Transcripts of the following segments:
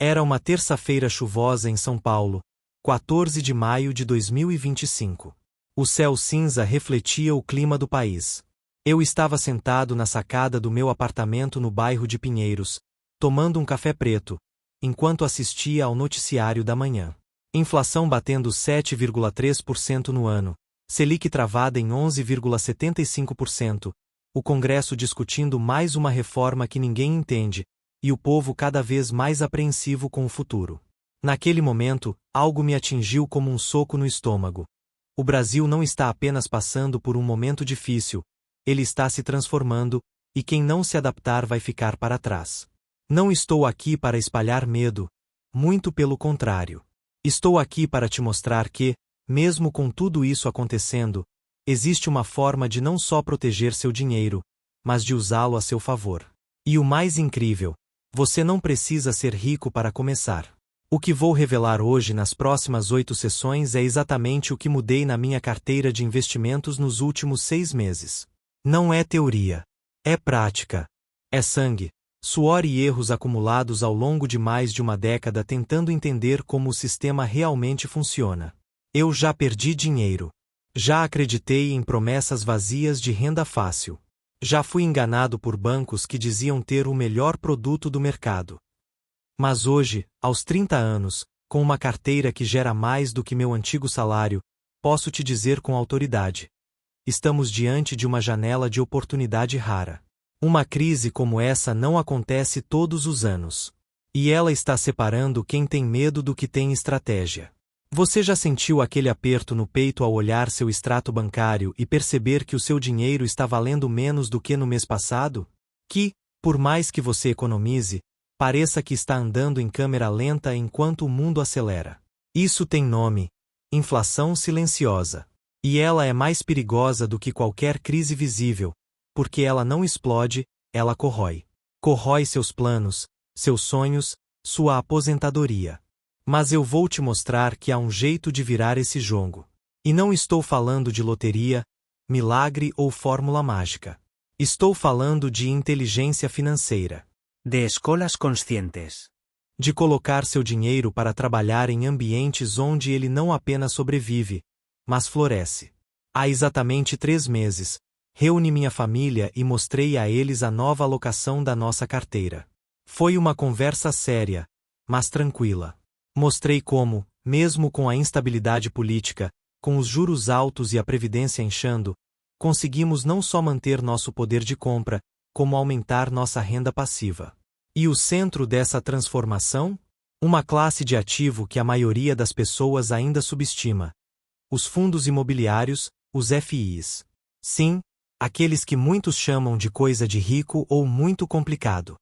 Era uma terça-feira chuvosa em São Paulo, 14 de maio de 2025. O céu cinza refletia o clima do país. Eu estava sentado na sacada do meu apartamento no bairro de Pinheiros, tomando um café preto, enquanto assistia ao noticiário da manhã. Inflação batendo 7,3% no ano, Selic travada em 11,75%, o Congresso discutindo mais uma reforma que ninguém entende, e o povo cada vez mais apreensivo com o futuro. Naquele momento, algo me atingiu como um soco no estômago. O Brasil não está apenas passando por um momento difícil, ele está se transformando, e quem não se adaptar vai ficar para trás. Não estou aqui para espalhar medo, muito pelo contrário. Estou aqui para te mostrar que, mesmo com tudo isso acontecendo, existe uma forma de não só proteger seu dinheiro, mas de usá-lo a seu favor. E o mais incrível, você não precisa ser rico para começar. O que vou revelar hoje nas próximas 8 sessões é exatamente o que mudei na minha carteira de investimentos nos últimos 6 meses. Não é teoria. É prática. É sangue, suor e erros acumulados ao longo de mais de uma década tentando entender como o sistema realmente funciona. Eu já perdi dinheiro. Já acreditei em promessas vazias de renda fácil. Já fui enganado por bancos que diziam ter o melhor produto do mercado. Mas hoje, aos 30 anos, com uma carteira que gera mais do que meu antigo salário, posso te dizer com autoridade: estamos diante de uma janela de oportunidade rara. Uma crise como essa não acontece todos os anos. E ela está separando quem tem medo do que tem estratégia. Você já sentiu aquele aperto no peito ao olhar seu extrato bancário e perceber que o seu dinheiro está valendo menos do que no mês passado? Que, por mais que você economize, pareça que está andando em câmera lenta enquanto o mundo acelera. Isso tem nome: inflação silenciosa. E ela é mais perigosa do que qualquer crise visível, porque ela não explode, ela corrói. Corrói seus planos, seus sonhos, sua aposentadoria. Mas eu vou te mostrar que há um jeito de virar esse jogo. E não estou falando de loteria, milagre ou fórmula mágica. Estou falando de inteligência financeira. De escolas conscientes. De colocar seu dinheiro para trabalhar em ambientes onde ele não apenas sobrevive, mas floresce. Há exatamente 3 meses, reuni minha família e mostrei a eles a nova alocação da nossa carteira. Foi uma conversa séria, mas tranquila. Mostrei como, mesmo com a instabilidade política, com os juros altos e a previdência inchando, conseguimos não só manter nosso poder de compra, como aumentar nossa renda passiva. E o centro dessa transformação? Uma classe de ativo que a maioria das pessoas ainda subestima: os fundos imobiliários, os FIs. Sim, aqueles que muitos chamam de coisa de rico ou muito complicado.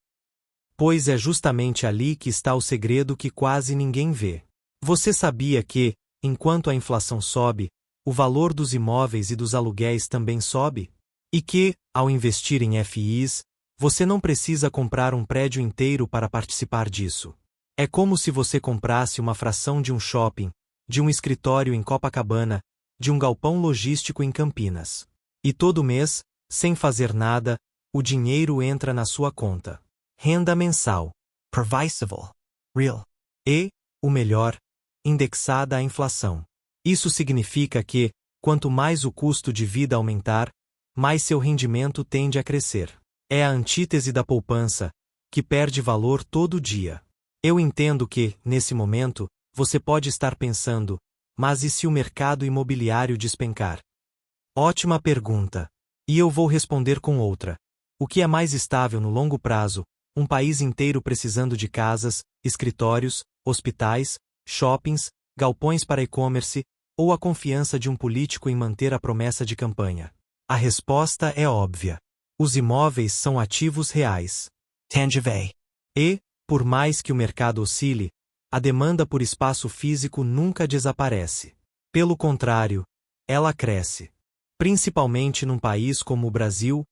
Pois é justamente ali que está o segredo que quase ninguém vê. Você sabia que, enquanto a inflação sobe, o valor dos imóveis e dos aluguéis também sobe? E que, ao investir em FIs, você não precisa comprar um prédio inteiro para participar disso. É como se você comprasse uma fração de um shopping, de um escritório em Copacabana, de um galpão logístico em Campinas. E todo mês, sem fazer nada, o dinheiro entra na sua conta. Renda mensal. Previsible. Real. E, o melhor, indexada à inflação. Isso significa que, quanto mais o custo de vida aumentar, mais seu rendimento tende a crescer. É a antítese da poupança, que perde valor todo dia. Eu entendo que, nesse momento, você pode estar pensando: mas e se o mercado imobiliário despencar? Ótima pergunta. E eu vou responder com outra. O que é mais estável no longo prazo? Um país inteiro precisando de casas, escritórios, hospitais, shoppings, galpões para e-commerce, ou a confiança de um político em manter a promessa de campanha? A resposta é óbvia. Os imóveis são ativos reais. Tangible. E, por mais que o mercado oscile, a demanda por espaço físico nunca desaparece. Pelo contrário, ela cresce. Principalmente num país como o Brasil,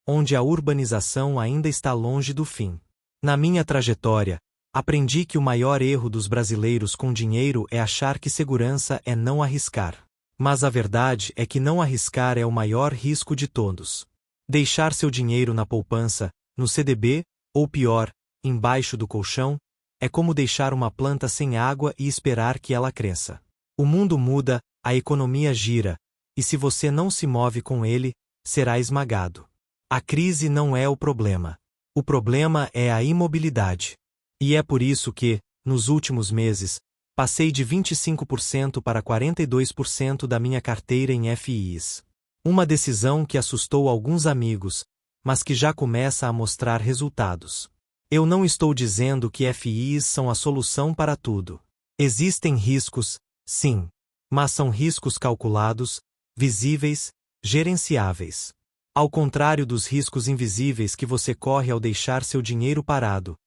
onde a urbanização ainda está longe do fim. Na minha trajetória, aprendi que o maior erro dos brasileiros com dinheiro é achar que segurança é não arriscar. Mas a verdade é que não arriscar é o maior risco de todos. Deixar seu dinheiro na poupança, no CDB, ou pior, embaixo do colchão, é como deixar uma planta sem água e esperar que ela cresça. O mundo muda, a economia gira, e se você não se move com ele, será esmagado. A crise não é o problema. O problema é a imobilidade. E é por isso que, nos últimos meses, passei de 25% para 42% da minha carteira em FIs. Uma decisão que assustou alguns amigos, mas que já começa a mostrar resultados. Eu não estou dizendo que FIs são a solução para tudo. Existem riscos, sim, mas são riscos calculados, visíveis, gerenciáveis. Ao contrário dos riscos invisíveis que você corre ao deixar seu dinheiro parado.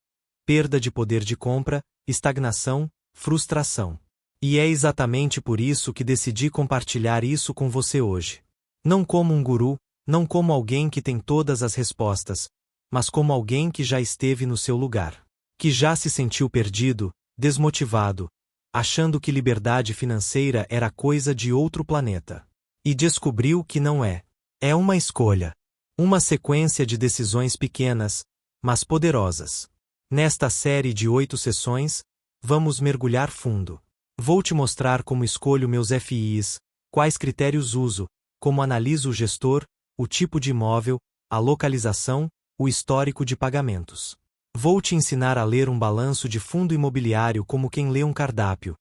Perda de poder de compra, estagnação, frustração. E é exatamente por isso que decidi compartilhar isso com você hoje. Não como um guru, não como alguém que tem todas as respostas, mas como alguém que já esteve no seu lugar. Que já se sentiu perdido, desmotivado, achando que liberdade financeira era coisa de outro planeta. E descobriu que não é. É uma escolha. Uma sequência de decisões pequenas, mas poderosas. Nesta série de 8 sessões, vamos mergulhar fundo. Vou te mostrar como escolho meus FIs, quais critérios uso, como analiso o gestor, o tipo de imóvel, a localização, o histórico de pagamentos. Vou te ensinar a ler um balanço de fundo imobiliário como quem lê um cardápio.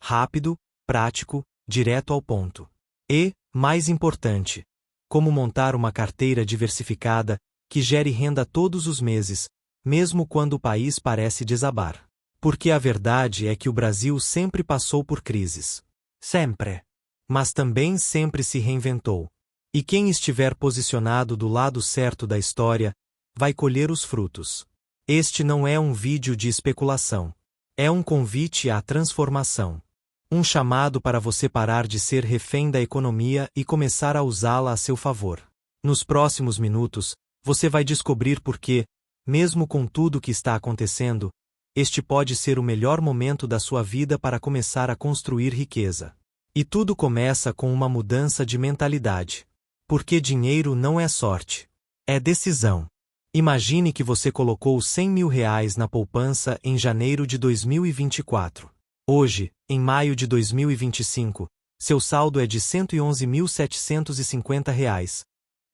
Rápido, prático, direto ao ponto. E, mais importante, como montar uma carteira diversificada que gere renda todos os meses, mesmo quando o país parece desabar. Porque a verdade é que o Brasil sempre passou por crises. Sempre. Mas também sempre se reinventou. E quem estiver posicionado do lado certo da história, vai colher os frutos. Este não é um vídeo de especulação. É um convite à transformação. Um chamado para você parar de ser refém da economia e começar a usá-la a seu favor. Nos próximos minutos, você vai descobrir por que, mesmo com tudo o que está acontecendo, este pode ser o melhor momento da sua vida para começar a construir riqueza. E tudo começa com uma mudança de mentalidade. Porque dinheiro não é sorte. É decisão. Imagine que você colocou R$ 100.000 na poupança em janeiro de 2024. Hoje, em maio de 2025, seu saldo é de R$ 111.750,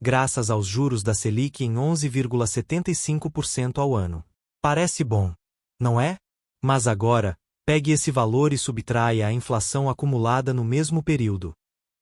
graças aos juros da Selic em 11,75% ao ano. Parece bom, não é? Mas agora, pegue esse valor e subtraia a inflação acumulada no mesmo período.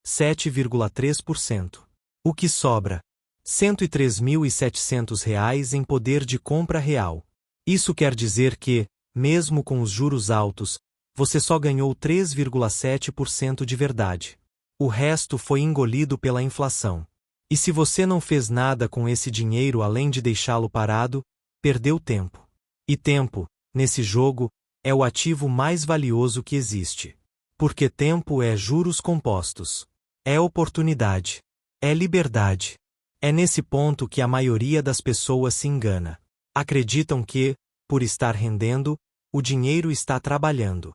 7,3%. O que sobra? R$ 103.700 em poder de compra real. Isso quer dizer que, mesmo com os juros altos, você só ganhou 3,7% de verdade. O resto foi engolido pela inflação. E se você não fez nada com esse dinheiro além de deixá-lo parado, perdeu tempo. E tempo, nesse jogo, é o ativo mais valioso que existe. Porque tempo é juros compostos. É oportunidade. É liberdade. É nesse ponto que a maioria das pessoas se engana. Acreditam que, por estar rendendo, o dinheiro está trabalhando.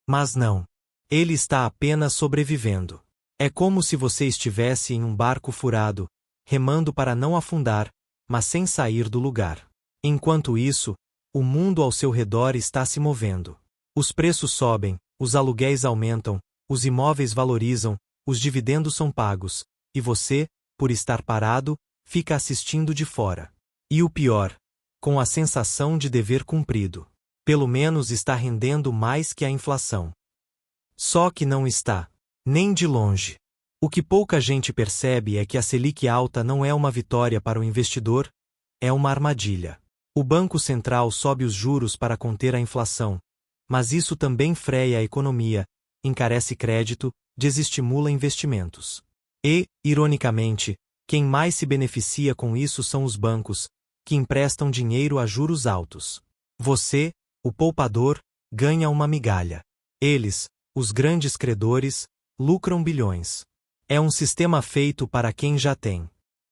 Mas não. Ele está apenas sobrevivendo. É como se você estivesse em um barco furado, remando para não afundar, mas sem sair do lugar. Enquanto isso, o mundo ao seu redor está se movendo. Os preços sobem, os aluguéis aumentam, os imóveis valorizam, os dividendos são pagos, e você, por estar parado, fica assistindo de fora. E o pior, com a sensação de dever cumprido. Pelo menos está rendendo mais que a inflação. Só que não está. Nem de longe. O que pouca gente percebe é que a Selic alta não é uma vitória para o investidor, é uma armadilha. O Banco Central sobe os juros para conter a inflação, mas isso também freia a economia, encarece crédito, desestimula investimentos. E, ironicamente, quem mais se beneficia com isso são os bancos, que emprestam dinheiro a juros altos. Você, o poupador, ganha uma migalha. Eles, os grandes credores, lucram bilhões. É um sistema feito para quem já tem.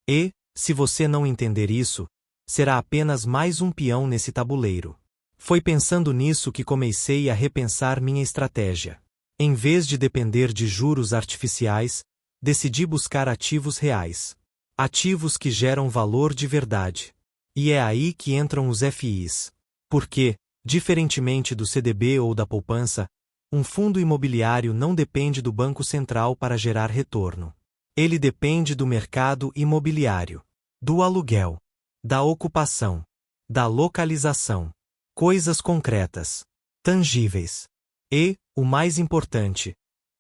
E, se você não entender isso, será apenas mais um peão nesse tabuleiro. Foi pensando nisso que comecei a repensar minha estratégia. Em vez de depender de juros artificiais, decidi buscar ativos reais. Ativos que geram valor de verdade. E é aí que entram os FIs. Porque, Diferentemente do CDB ou da poupança, um fundo imobiliário não depende do Banco Central para gerar retorno. Ele depende do mercado imobiliário, do aluguel, da ocupação, da localização, coisas concretas, tangíveis. E, o mais importante,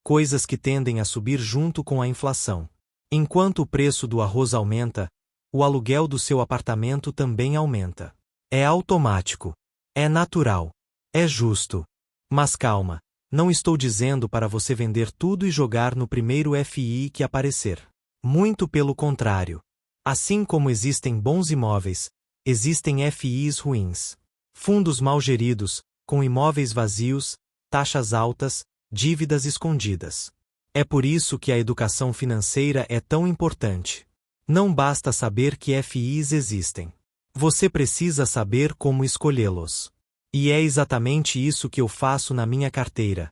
coisas que tendem a subir junto com a inflação. Enquanto o preço do arroz aumenta, o aluguel do seu apartamento também aumenta. É automático. É natural. É justo. Mas calma, não estou dizendo para você vender tudo e jogar no primeiro FII que aparecer. Muito pelo contrário. Assim como existem bons imóveis, existem FIIs ruins. Fundos mal geridos, com imóveis vazios, taxas altas, dívidas escondidas. É por isso que a educação financeira é tão importante. Não basta saber que FIIs existem. Você precisa saber como escolhê-los. E é exatamente isso que eu faço na minha carteira.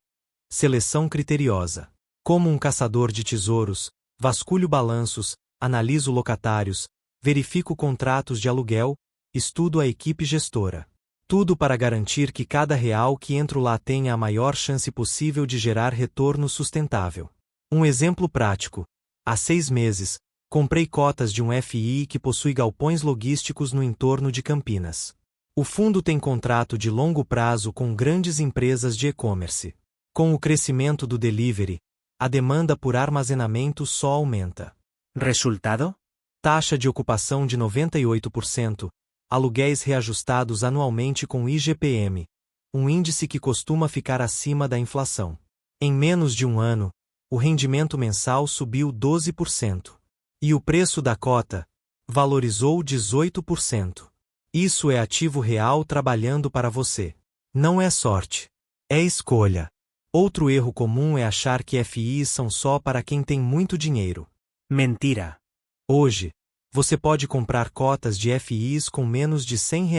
Seleção criteriosa. Como um caçador de tesouros, vasculho balanços, analiso locatários, verifico contratos de aluguel, estudo a equipe gestora. Tudo para garantir que cada real que entro lá tenha a maior chance possível de gerar retorno sustentável. Um exemplo prático. Há 6 meses, comprei cotas de um FII que possui galpões logísticos no entorno de Campinas. O fundo tem contrato de longo prazo com grandes empresas de e-commerce. Com o crescimento do delivery, a demanda por armazenamento só aumenta. Resultado? Taxa de ocupação de 98%, aluguéis reajustados anualmente com IGPM, um índice que costuma ficar acima da inflação. Em menos de um ano, o rendimento mensal subiu 12%. E o preço da cota valorizou 18%. Isso é ativo real trabalhando para você. Não é sorte. É escolha. Outro erro comum é achar que FIIs são só para quem tem muito dinheiro. Mentira. Hoje, você pode comprar cotas de FIIs com menos de R$ 100.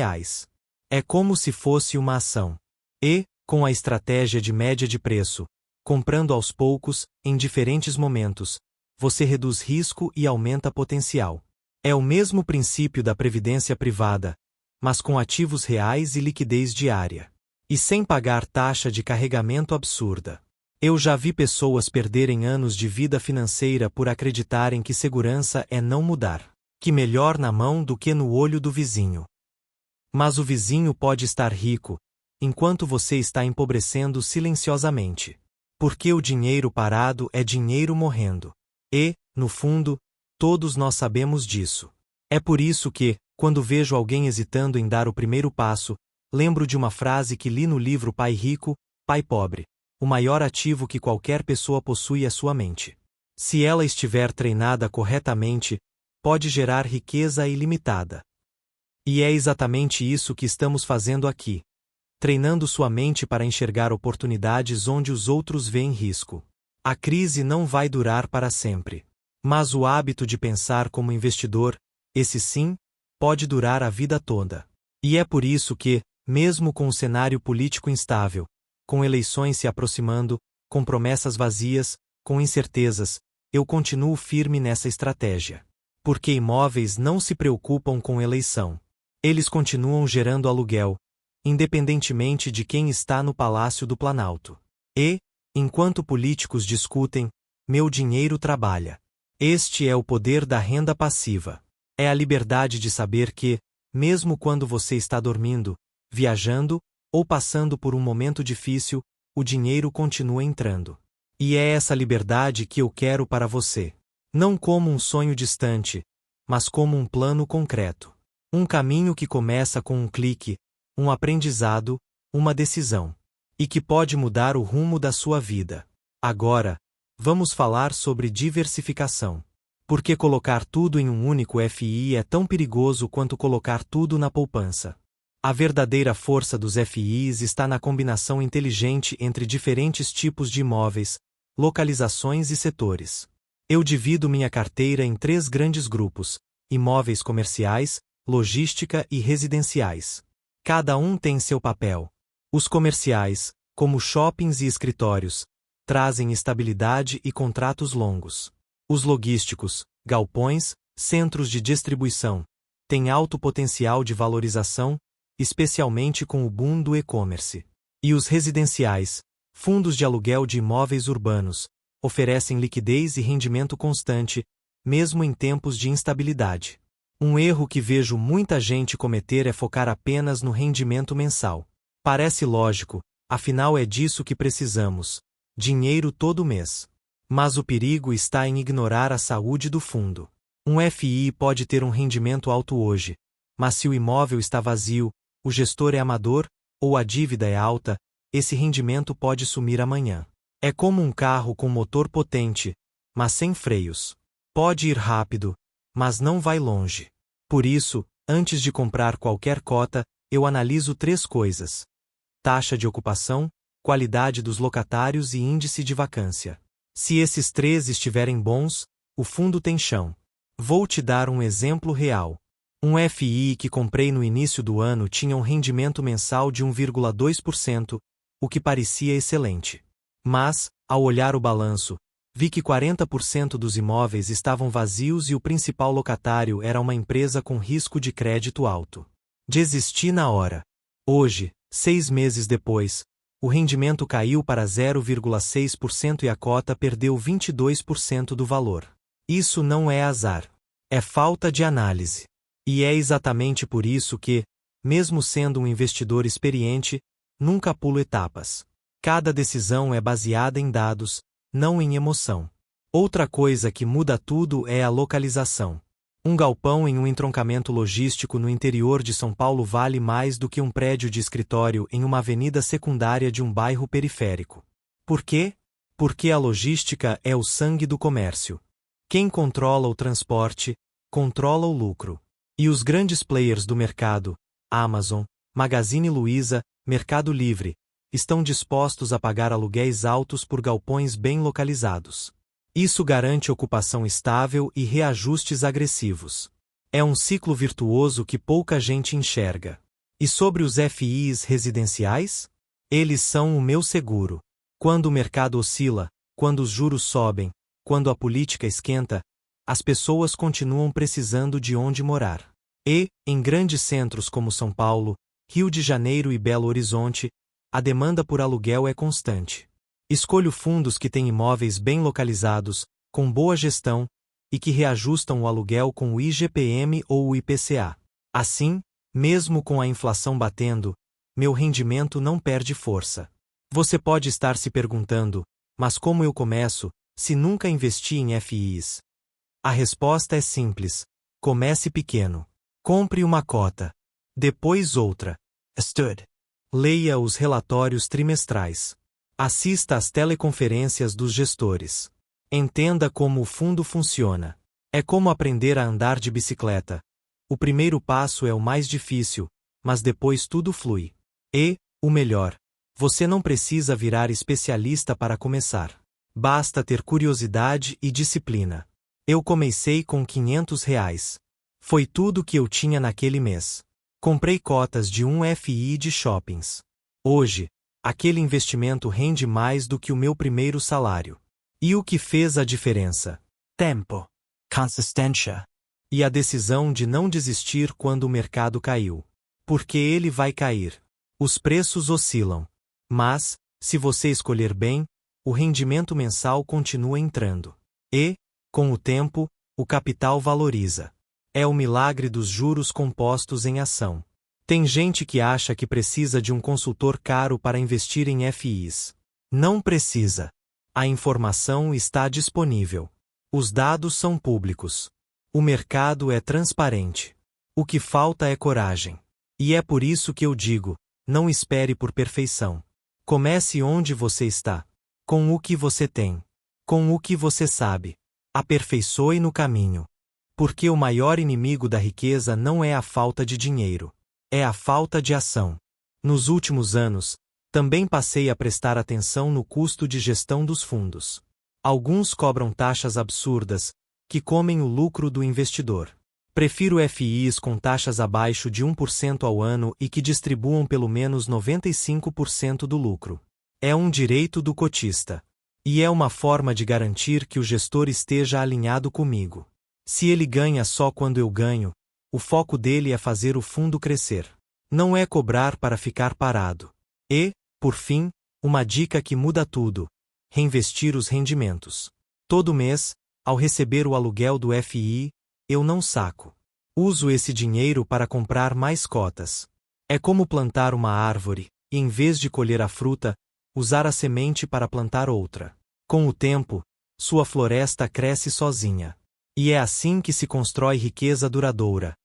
É como se fosse uma ação. E, com a estratégia de média de preço, comprando aos poucos, em diferentes momentos, você reduz risco e aumenta potencial. É o mesmo princípio da previdência privada, mas com ativos reais e liquidez diária. E sem pagar taxa de carregamento absurda. Eu já vi pessoas perderem anos de vida financeira por acreditarem que segurança é não mudar. Que melhor na mão do que no olho do vizinho. Mas o vizinho pode estar rico, enquanto você está empobrecendo silenciosamente. Porque o dinheiro parado é dinheiro morrendo. E, no fundo, todos nós sabemos disso. É por isso que, quando vejo alguém hesitando em dar o primeiro passo, lembro de uma frase que li no livro Pai Rico, Pai Pobre. O maior ativo que qualquer pessoa possui é sua mente. Se ela estiver treinada corretamente, pode gerar riqueza ilimitada. E é exatamente isso que estamos fazendo aqui. Treinando sua mente para enxergar oportunidades onde os outros veem risco. A crise não vai durar para sempre. Mas o hábito de pensar como investidor, esse sim, pode durar a vida toda. E é por isso que, mesmo com o cenário político instável, com eleições se aproximando, com promessas vazias, com incertezas, eu continuo firme nessa estratégia. Porque imóveis não se preocupam com eleição. Eles continuam gerando aluguel, independentemente de quem está no Palácio do Planalto. E, enquanto políticos discutem, meu dinheiro trabalha. Este é o poder da renda passiva. É a liberdade de saber que, mesmo quando você está dormindo, viajando, ou passando por um momento difícil, o dinheiro continua entrando. E é essa liberdade que eu quero para você. Não como um sonho distante, mas como um plano concreto. Um caminho que começa com um clique, um aprendizado, uma decisão. E que pode mudar o rumo da sua vida. Agora, vamos falar sobre diversificação. Porque colocar tudo em um único FII é tão perigoso quanto colocar tudo na poupança. A verdadeira força dos FIIs está na combinação inteligente entre diferentes tipos de imóveis, localizações e setores. Eu divido minha carteira em 3 grandes grupos: imóveis comerciais, logística e residenciais. Cada um tem seu papel. Os comerciais, como shoppings e escritórios, trazem estabilidade e contratos longos. Os logísticos, galpões, centros de distribuição, têm alto potencial de valorização, especialmente com o boom do e-commerce. E os residenciais, fundos de aluguel de imóveis urbanos, oferecem liquidez e rendimento constante, mesmo em tempos de instabilidade. Um erro que vejo muita gente cometer é focar apenas no rendimento mensal. Parece lógico, afinal é disso que precisamos: dinheiro todo mês. Mas o perigo está em ignorar a saúde do fundo. Um FI pode ter um rendimento alto hoje, mas se o imóvel está vazio, o gestor é amador, ou a dívida é alta, esse rendimento pode sumir amanhã. É como um carro com motor potente, mas sem freios. Pode ir rápido, mas não vai longe. Por isso, antes de comprar qualquer cota, eu analiso 3 coisas: taxa de ocupação, qualidade dos locatários e índice de vacância. Se esses 3 estiverem bons, o fundo tem chão. Vou te dar um exemplo real. Um FI que comprei no início do ano tinha um rendimento mensal de 1,2%, o que parecia excelente. Mas, ao olhar o balanço, vi que 40% dos imóveis estavam vazios e o principal locatário era uma empresa com risco de crédito alto. Desisti na hora. Hoje, 6 meses depois, o rendimento caiu para 0,6% e a cota perdeu 22% do valor. Isso não é azar. É falta de análise. E é exatamente por isso que, mesmo sendo um investidor experiente, nunca pulo etapas. Cada decisão é baseada em dados, não em emoção. Outra coisa que muda tudo é a localização. Um galpão em um entroncamento logístico no interior de São Paulo vale mais do que um prédio de escritório em uma avenida secundária de um bairro periférico. Por quê? Porque a logística é o sangue do comércio. Quem controla o transporte, controla o lucro. E os grandes players do mercado, Amazon, Magazine Luiza, Mercado Livre, estão dispostos a pagar aluguéis altos por galpões bem localizados. Isso garante ocupação estável e reajustes agressivos. É um ciclo virtuoso que pouca gente enxerga. E sobre os FIs residenciais? Eles são o meu seguro. Quando o mercado oscila, quando os juros sobem, quando a política esquenta, as pessoas continuam precisando de onde morar. E, em grandes centros como São Paulo, Rio de Janeiro e Belo Horizonte, a demanda por aluguel é constante. Escolho fundos que têm imóveis bem localizados, com boa gestão, e que reajustam o aluguel com o IGPM ou o IPCA. Assim, mesmo com a inflação batendo, meu rendimento não perde força. Você pode estar se perguntando, mas como eu começo, se nunca investi em FIs? A resposta é simples: comece pequeno. Compre uma cota. Depois outra. Estude. Leia os relatórios trimestrais. Assista às teleconferências dos gestores. Entenda como o fundo funciona. É como aprender a andar de bicicleta. O primeiro passo é o mais difícil, mas depois tudo flui. E, o melhor, você não precisa virar especialista para começar. Basta ter curiosidade e disciplina. Eu comecei com R$ 500. Foi tudo que eu tinha naquele mês. Comprei cotas de um FI de shoppings. Hoje, aquele investimento rende mais do que o meu primeiro salário. E o que fez a diferença? Tempo. Consistência. E a decisão de não desistir quando o mercado caiu. Porque ele vai cair. Os preços oscilam. Mas, se você escolher bem, o rendimento mensal continua entrando. E, com o tempo, o capital valoriza. É o milagre dos juros compostos em ação. Tem gente que acha que precisa de um consultor caro para investir em FIs. Não precisa. A informação está disponível. Os dados são públicos. O mercado é transparente. O que falta é coragem. E é por isso que eu digo: não espere por perfeição. Comece onde você está. Com o que você tem. Com o que você sabe. Aperfeiçoe no caminho. Porque o maior inimigo da riqueza não é a falta de dinheiro. É a falta de ação. Nos últimos anos, também passei a prestar atenção no custo de gestão dos fundos. Alguns cobram taxas absurdas, que comem o lucro do investidor. Prefiro FIs com taxas abaixo de 1% ao ano e que distribuam pelo menos 95% do lucro. É um direito do cotista. E é uma forma de garantir que o gestor esteja alinhado comigo. Se ele ganha só quando eu ganho, o foco dele é fazer o fundo crescer. Não é cobrar para ficar parado. E, por fim, uma dica que muda tudo: reinvestir os rendimentos. Todo mês, ao receber o aluguel do FII, eu não saco. Uso esse dinheiro para comprar mais cotas. É como plantar uma árvore, e em vez de colher a fruta, usar a semente para plantar outra. Com o tempo, sua floresta cresce sozinha. E é assim que se constrói riqueza duradoura.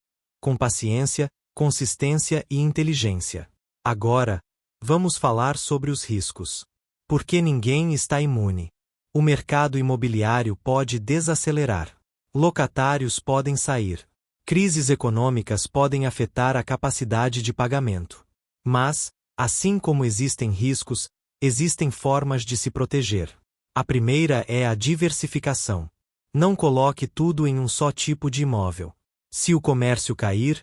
Com paciência, consistência e inteligência. Agora, vamos falar sobre os riscos. Porque ninguém está imune. O mercado imobiliário pode desacelerar. Locatários podem sair. Crises econômicas podem afetar a capacidade de pagamento. Mas, assim como existem riscos, existem formas de se proteger. A primeira é a diversificação. Não coloque tudo em um só tipo de imóvel. Se o comércio cair,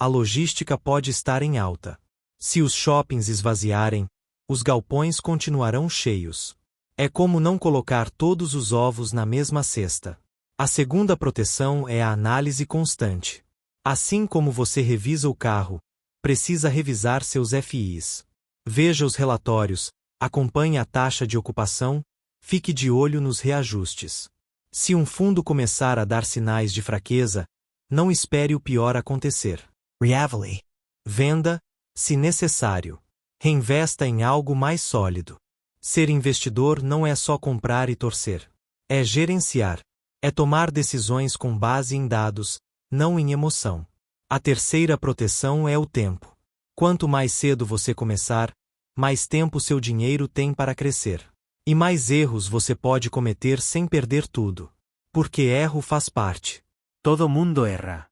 a logística pode estar em alta. Se os shoppings esvaziarem, os galpões continuarão cheios. É como não colocar todos os ovos na mesma cesta. A segunda proteção é a análise constante. Assim como você revisa o carro, precisa revisar seus FIs. Veja os relatórios, acompanhe a taxa de ocupação, fique de olho nos reajustes. Se um fundo começar a dar sinais de fraqueza, não espere o pior acontecer. Reavali. Venda, se necessário. Reinvesta em algo mais sólido. Ser investidor não é só comprar e torcer. É gerenciar. É tomar decisões com base em dados, não em emoção. A terceira proteção é o tempo. Quanto mais cedo você começar, mais tempo seu dinheiro tem para crescer. E mais erros você pode cometer sem perder tudo. Porque erro faz parte. Todo mundo erra.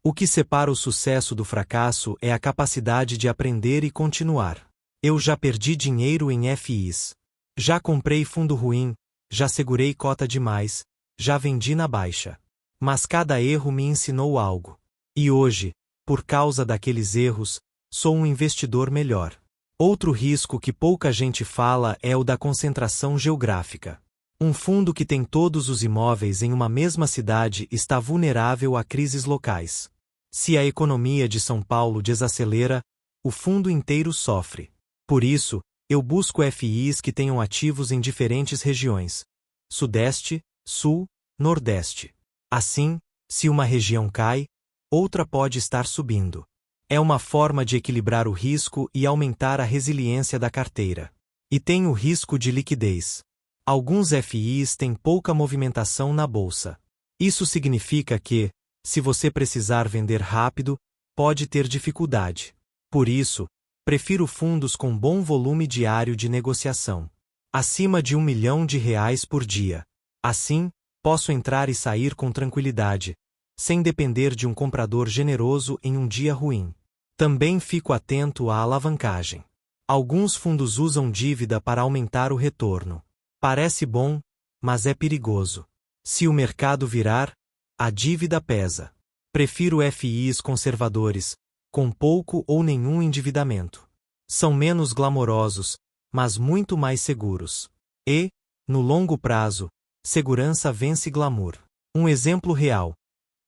O que separa o sucesso do fracasso é a capacidade de aprender e continuar. Eu já perdi dinheiro em FIs. Já comprei fundo ruim, já segurei cota demais, já vendi na baixa. Mas cada erro me ensinou algo. E hoje, por causa daqueles erros, sou um investidor melhor. Outro risco que pouca gente fala é o da concentração geográfica. Um fundo que tem todos os imóveis em uma mesma cidade está vulnerável a crises locais. Se a economia de São Paulo desacelera, o fundo inteiro sofre. Por isso, eu busco FIs que tenham ativos em diferentes regiões: Sudeste, Sul, Nordeste. Assim, se uma região cai, outra pode estar subindo. É uma forma de equilibrar o risco e aumentar a resiliência da carteira. E tem o risco de liquidez. Alguns FIs têm pouca movimentação na bolsa. Isso significa que, se você precisar vender rápido, pode ter dificuldade. Por isso, prefiro fundos com bom volume diário de negociação. Acima de R$ 1 milhão por dia. Assim, posso entrar e sair com tranquilidade, sem depender de um comprador generoso em um dia ruim. Também fico atento à alavancagem. Alguns fundos usam dívida para aumentar o retorno. Parece bom, mas é perigoso. Se o mercado virar, a dívida pesa. Prefiro FIs conservadores, com pouco ou nenhum endividamento. São menos glamourosos, mas muito mais seguros. E, no longo prazo, segurança vence glamour. Um exemplo real.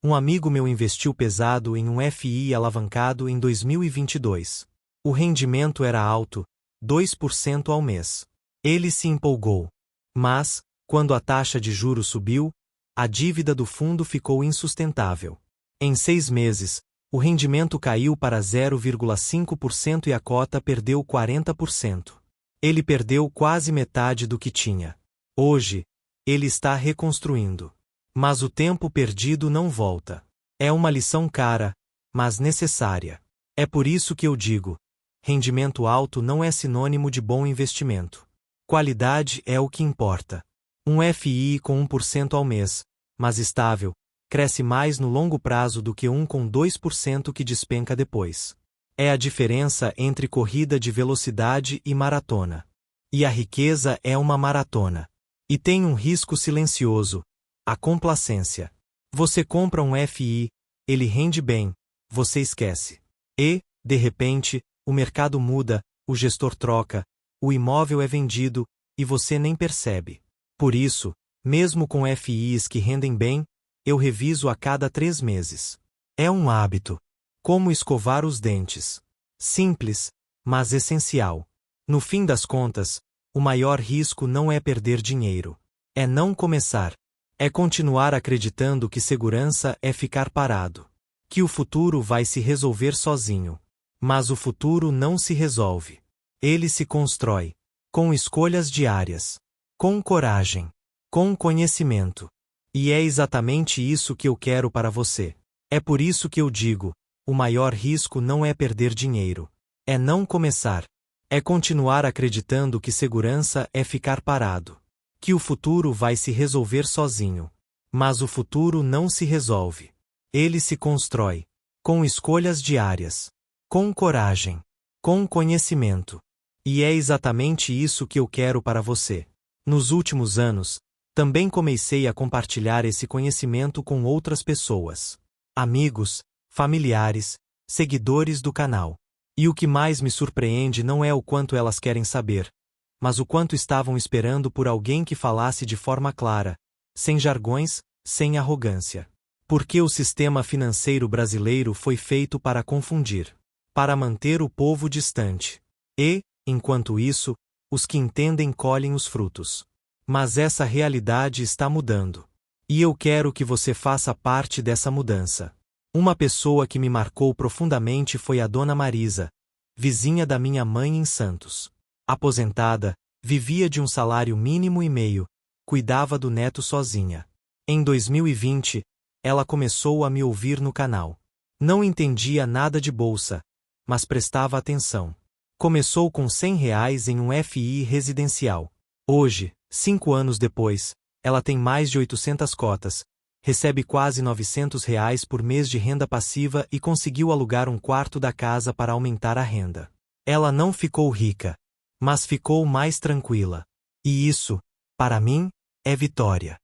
Um amigo meu investiu pesado em um FI alavancado em 2022. O rendimento era alto, 2% ao mês. Ele se empolgou. Mas, quando a taxa de juros subiu, a dívida do fundo ficou insustentável. Em 6 meses, o rendimento caiu para 0,5% e a cota perdeu 40%. Ele perdeu quase metade do que tinha. Hoje, ele está reconstruindo. Mas o tempo perdido não volta. É uma lição cara, mas necessária. É por isso que eu digo: rendimento alto não é sinônimo de bom investimento. Qualidade é o que importa. Um FI com 1% ao mês, mas estável, cresce mais no longo prazo do que um com 2% que despenca depois. É a diferença entre corrida de velocidade e maratona. E a riqueza é uma maratona. E tem um risco silencioso: a complacência. Você compra um FI, ele rende bem, você esquece. E, de repente, o mercado muda, o gestor troca, o imóvel é vendido, e você nem percebe. Por isso, mesmo com FIs que rendem bem, eu reviso a cada 3 meses. É um hábito. Como escovar os dentes. Simples, mas essencial. No fim das contas, o maior risco não é perder dinheiro. É não começar. É continuar acreditando que segurança é ficar parado. Que o futuro vai se resolver sozinho. Mas o futuro não se resolve. Ele se constrói. Com escolhas diárias. Com coragem. Com conhecimento. E é exatamente isso que eu quero para você. É por isso que eu digo: o maior risco não é perder dinheiro. É não começar. É continuar acreditando que segurança é ficar parado. Que o futuro vai se resolver sozinho. Mas o futuro não se resolve. Ele se constrói. Com escolhas diárias. Com coragem. Com conhecimento. E é exatamente isso que eu quero para você. Nos últimos anos, também comecei a compartilhar esse conhecimento com outras pessoas. Amigos, familiares, seguidores do canal. E o que mais me surpreende não é o quanto elas querem saber, mas o quanto estavam esperando por alguém que falasse de forma clara, sem jargões, sem arrogância. Porque o sistema financeiro brasileiro foi feito para confundir, para manter o povo distante. E, enquanto isso, os que entendem colhem os frutos. Mas essa realidade está mudando. E eu quero que você faça parte dessa mudança. Uma pessoa que me marcou profundamente foi a Dona Marisa, vizinha da minha mãe em Santos. Aposentada, vivia de um salário mínimo e meio, cuidava do neto sozinha. Em 2020, ela começou a me ouvir no canal. Não entendia nada de bolsa, mas prestava atenção. Começou com R$ 100 em um FI residencial. Hoje, 5 anos depois, ela tem mais de 800 cotas, recebe quase R$ 900 por mês de renda passiva e conseguiu alugar um quarto da casa para aumentar a renda. Ela não ficou rica, mas ficou mais tranquila. E isso, para mim, é vitória.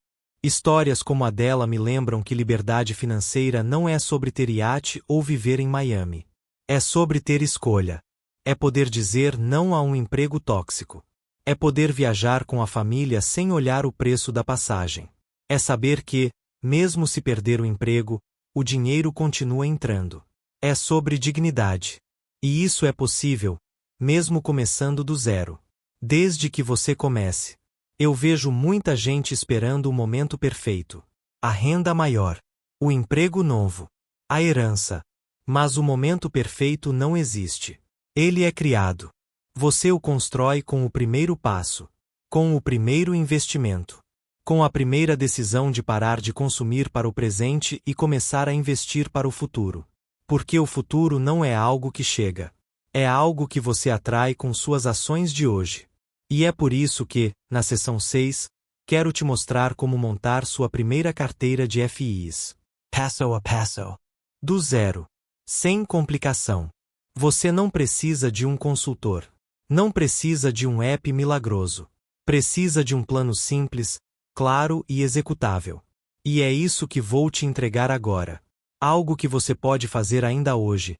Histórias como a dela me lembram que liberdade financeira não é sobre ter iate ou viver em Miami. É sobre ter escolha. É poder dizer não a um emprego tóxico. É poder viajar com a família sem olhar o preço da passagem. É saber que, mesmo se perder o emprego, o dinheiro continua entrando. É sobre dignidade. E isso é possível, mesmo começando do zero. Desde que você comece. Eu vejo muita gente esperando o momento perfeito. A renda maior. O emprego novo. A herança. Mas o momento perfeito não existe. Ele é criado. Você o constrói com o primeiro passo. Com o primeiro investimento. Com a primeira decisão de parar de consumir para o presente e começar a investir para o futuro. Porque o futuro não é algo que chega. É algo que você atrai com suas ações de hoje. E é por isso que, na seção 6, quero te mostrar como montar sua primeira carteira de FIs. Passo a passo. Do zero. Sem complicação. Você não precisa de um consultor. Não precisa de um app milagroso. Precisa de um plano simples, claro e executável. E é isso que vou te entregar agora. Algo que você pode fazer ainda hoje,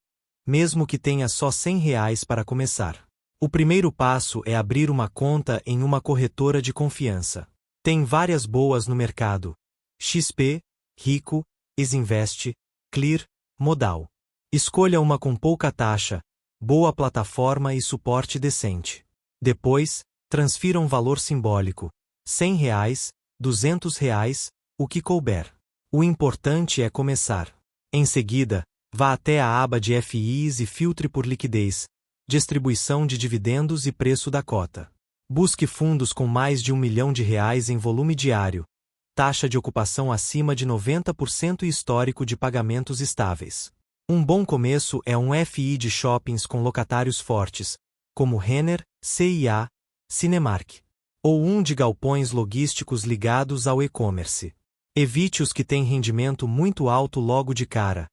mesmo que tenha só R$ 100 para começar. O primeiro passo é abrir uma conta em uma corretora de confiança. Tem várias boas no mercado: XP, Rico, Isinvest, Clear, Modal. Escolha uma com pouca taxa, boa plataforma e suporte decente. Depois, transfira um valor simbólico: R$ 100, R$ 200, o que couber. O importante é começar. Em seguida, vá até a aba de FIs e filtre por liquidez, distribuição de dividendos e preço da cota. Busque fundos com mais de R$ 1 milhão em volume diário, taxa de ocupação acima de 90% e histórico de pagamentos estáveis. Um bom começo é um FI de shoppings com locatários fortes, como Renner, CIA, Cinemark. Ou um de galpões logísticos ligados ao e-commerce. Evite os que têm rendimento muito alto logo de cara.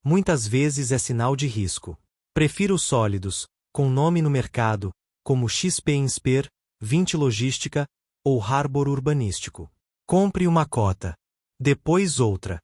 Muitas vezes é sinal de risco. Prefira os sólidos, com nome no mercado, como XP Insper, 20 Logística ou Harbor Urbanístico. Compre uma cota, depois outra,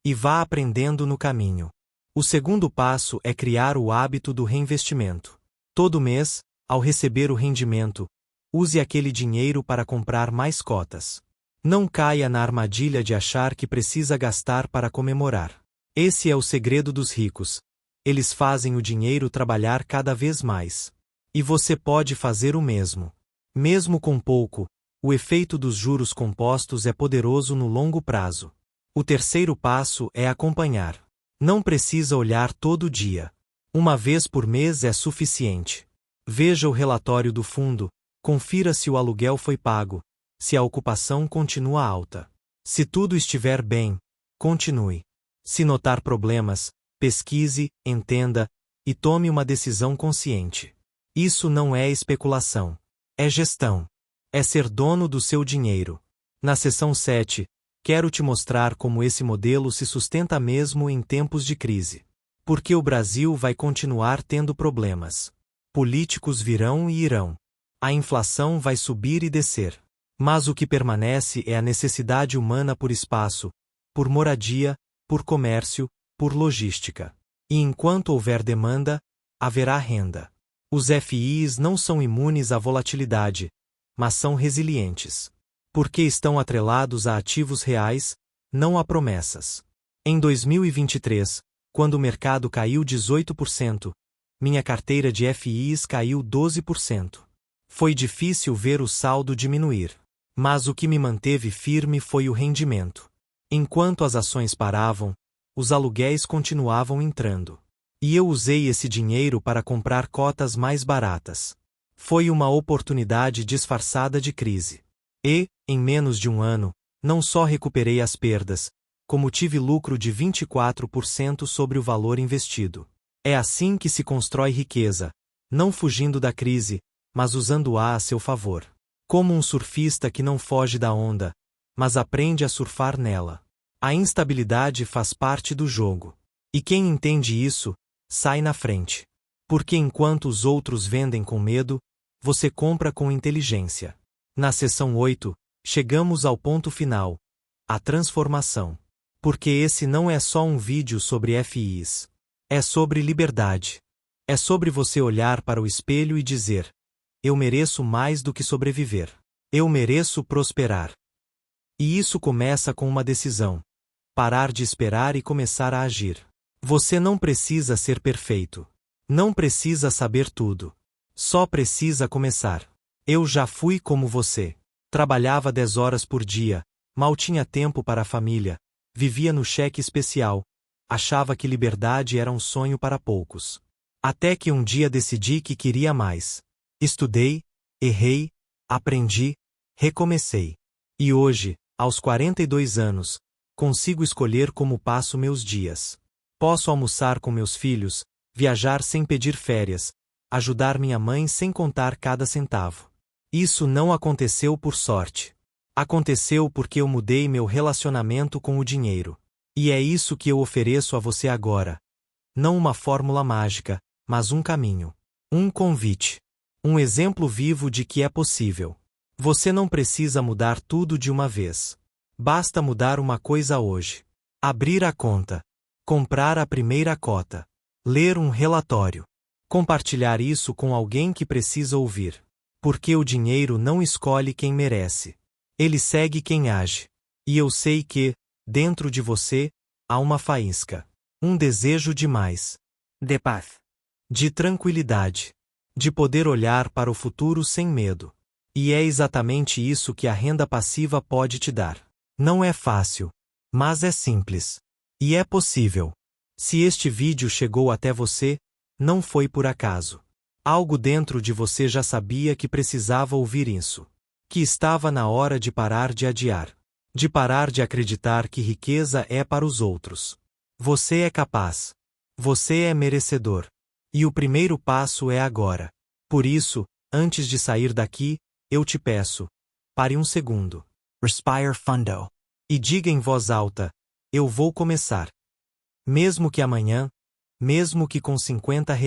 e vá aprendendo no caminho. O segundo passo é criar o hábito do reinvestimento. Todo mês, ao receber o rendimento, use aquele dinheiro para comprar mais cotas. Não caia na armadilha de achar que precisa gastar para comemorar. Esse é o segredo dos ricos. Eles fazem o dinheiro trabalhar cada vez mais. E você pode fazer o mesmo. Mesmo com pouco, o efeito dos juros compostos é poderoso no longo prazo. O terceiro passo é acompanhar. Não precisa olhar todo dia. Uma vez por mês é suficiente. Veja o relatório do fundo, confira se o aluguel foi pago, se a ocupação continua alta. Se tudo estiver bem, continue. Se notar problemas, pesquise, entenda e tome uma decisão consciente. Isso não é especulação. É gestão. É ser dono do seu dinheiro. Na seção 7, quero te mostrar como esse modelo se sustenta mesmo em tempos de crise. Porque o Brasil vai continuar tendo problemas. Políticos virão e irão. A inflação vai subir e descer. Mas o que permanece é a necessidade humana por espaço, por moradia, por comércio, por logística. E enquanto houver demanda, haverá renda. Os FIs não são imunes à volatilidade, mas são resilientes. Porque estão atrelados a ativos reais, não a promessas. Em 2023, quando o mercado caiu 18%, minha carteira de FIs caiu 12%. Foi difícil ver o saldo diminuir. Mas o que me manteve firme foi o rendimento. Enquanto as ações paravam, os aluguéis continuavam entrando. E eu usei esse dinheiro para comprar cotas mais baratas. Foi uma oportunidade disfarçada de crise. E, em menos de um ano, não só recuperei as perdas, como tive lucro de 24% sobre o valor investido. É assim que se constrói riqueza, não fugindo da crise, mas usando-a a seu favor. Como um surfista que não foge da onda, mas aprende a surfar nela. A instabilidade faz parte do jogo. E quem entende isso, sai na frente. Porque enquanto os outros vendem com medo, você compra com inteligência. Na seção 8, chegamos ao ponto final: a transformação. Porque esse não é só um vídeo sobre FIs. É sobre liberdade. É sobre você olhar para o espelho e dizer: eu mereço mais do que sobreviver. Eu mereço prosperar. E isso começa com uma decisão: parar de esperar e começar a agir. Você não precisa ser perfeito. Não precisa saber tudo. Só precisa começar. Eu já fui como você. Trabalhava 10 horas por dia, mal tinha tempo para a família, vivia no cheque especial, achava que liberdade era um sonho para poucos. Até que um dia decidi que queria mais. Estudei, errei, aprendi, recomecei. E hoje, aos 42 anos, consigo escolher como passo meus dias. Posso almoçar com meus filhos, viajar sem pedir férias, ajudar minha mãe sem contar cada centavo. Isso não aconteceu por sorte. Aconteceu porque eu mudei meu relacionamento com o dinheiro. E é isso que eu ofereço a você agora. Não uma fórmula mágica, mas um caminho. Um convite. Um exemplo vivo de que é possível. Você não precisa mudar tudo de uma vez. Basta mudar uma coisa hoje. Abrir a conta. Comprar a primeira cota. Ler um relatório. Compartilhar isso com alguém que precisa ouvir. Porque o dinheiro não escolhe quem merece. Ele segue quem age. E eu sei que, dentro de você, há uma faísca. Um desejo de mais. De paz. De tranquilidade. De poder olhar para o futuro sem medo. E é exatamente isso que a renda passiva pode te dar. Não é fácil, mas é simples. E é possível. Se este vídeo chegou até você, não foi por acaso. Algo dentro de você já sabia que precisava ouvir isso. Que estava na hora de parar de adiar. De parar de acreditar que riqueza é para os outros. Você é capaz. Você é merecedor. E o primeiro passo é agora. Por isso, antes de sair daqui, eu te peço: pare um segundo. Respire fundo. E diga em voz alta: eu vou começar. Mesmo que amanhã, mesmo que com R$ 50.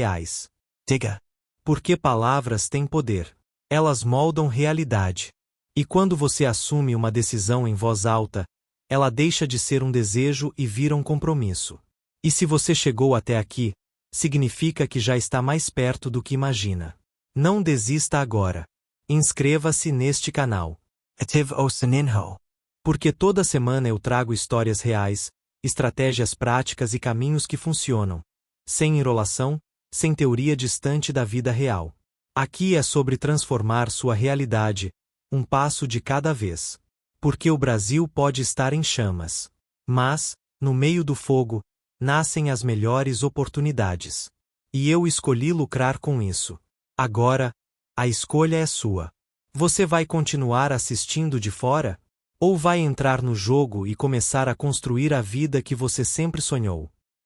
Diga. Porque palavras têm poder. Elas moldam realidade. E quando você assume uma decisão em voz alta, ela deixa de ser um desejo e vira um compromisso. E se você chegou até aqui, significa que já está mais perto do que imagina. Não desista agora. Inscreva-se neste canal. Ative o sininho. Porque toda semana eu trago histórias reais, estratégias práticas e caminhos que funcionam, Sem enrolação, sem teoria distante da vida real. Aqui é sobre transformar sua realidade, um passo de cada vez. Porque o Brasil pode estar em chamas. Mas, no meio do fogo, nascem as melhores oportunidades. E eu escolhi lucrar com isso. Agora, a escolha é sua. Você vai continuar assistindo de fora? Ou vai entrar no jogo e começar a construir a vida que você sempre sonhou?